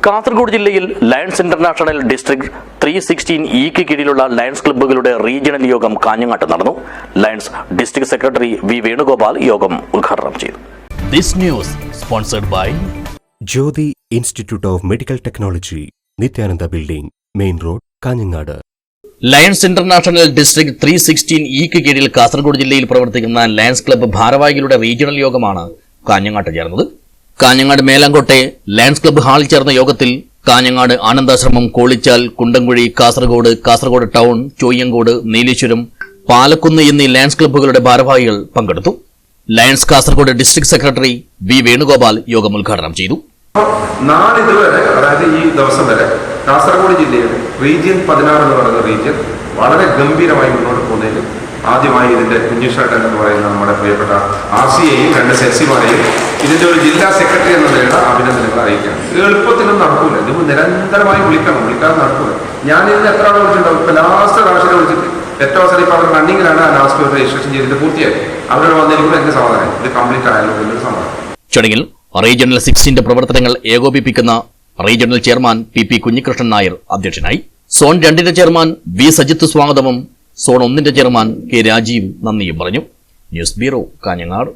കാസർഗോഡ് ജില്ലയിൽ lions international district 316 ഇക്ക് കീഴിലുള്ള ലയൺസ് ക്ലബ്ബുകളുടെ റീജിയണൽ യോഗം കാഞ്ഞങ്ങാട്ട് നടന്നു. Lions district secretary V Venugopal യോഗം ഉദ്ഘാടനം ചെയ്തു. This news sponsored by Jyoti Institute of Medical Technology, Nityananda Building, Main Road, Kanhangad. Lions international district 316 ഇക്ക് കീഴിൽ കാസർഗോഡ് ജില്ലയിൽ പ്രവർത്തിക്കുന്ന ലയൺസ് ക്ലബ്ബ് ഭാരവാഹികളുടെ റീജിയണൽ യോഗമാണ് കാഞ്ഞങ്ങാട്ട് ചേർന്നത്. കാഞ്ഞങ്ങാട് മേലാങ്കോട്ടെ ലയൺസ് ക്ലബ്ബ് ഹാളിൽ ചേർന്ന യോഗത്തിൽ കാഞ്ഞങ്ങാട് ആനന്ദാശ്രമം, കോളിച്ചാൽ, കുണ്ടംകുഴി, കാസർഗോഡ് ടൗൺ, ചോയ്യങ്കോട്, നീലേശ്വരം, പാലക്കുന്ന് എന്നീ ലയൺസ് ക്ലബ്ബുകളുടെ ഭാരവാഹികൾ പങ്കെടുത്തു. Lions Kasaragod district secretary V Venugopal യോഗം ഉദ്ഘാടനം ചെയ്തു. നാളിതുവരെ, അതായത് ഈ ദിവസം വരെ കാസർഗോഡ് ജില്ലയിൽ റീജിയൻ 16 എന്ന് പറയുന്ന റീജിയൻ വളരെ ഗംഭീരമായി മുന്നോട്ട് പോകുന്നതിൽ ആദ്യമായി ഇതിന്റെ കുഞ്ഞുഷേട്ടൻ എന്ന് പറയുന്ന നമ്മുടെ പ്രിയപ്പെട്ട RCയെയും 2 സെൽസിമാരെയും ഇതിന്റെ ഒരു ജില്ലാ സെക്രട്ടറി എന്ന നിലയിൽ അഭിനന്ദനങ്ങൾ അറിയിക്കുകയാണ്. ഇത് എളുപ്പത്തിനൊന്നും നടക്കൂല, ഇത് നിരന്തരമായി വിളിക്കാതെ നടക്കൂല. ഞാൻ ഇതിന് എത്ര ആളെ വിളിച്ചിട്ടുണ്ടാവും? ഇപ്പൊ ലാസ്റ്റ് പ്രാവശ്യം വിളിച്ചിട്ട് ഏറ്റവും അവസരം ഇപ്പൊ അവർ റണ്ണിങ്ങിലാണ് ലാസ്റ്റ് ഒരു രജിസ്ട്രേഷൻ ചെയ്തിട്ട് പൂർത്തിയായി. അവരോട് വന്നിരിക്കുമ്പോൾ എനിക്ക് സമാധാനം, ഇത് കംപ്ലീറ്റ് ആയാലും എന്നൊരു സമാധാനം. ചടങ്ങിൽ റീജിയണൽ 6ന്റെ പ്രവർത്തനങ്ങൾ ഏകോപിപ്പിക്കുന്ന regional chairman P Kunhikrishnan Nair അധ്യക്ഷനായി. സോൺ 2ന്റെ ചെയർമാൻ വി സജിത്ത് സ്വാഗതവും സോൺ 1ന്റെ ചെയർമാൻ കെ രാജീവ് നന്ദിയും പറഞ്ഞു. News bureau, Kanhangad.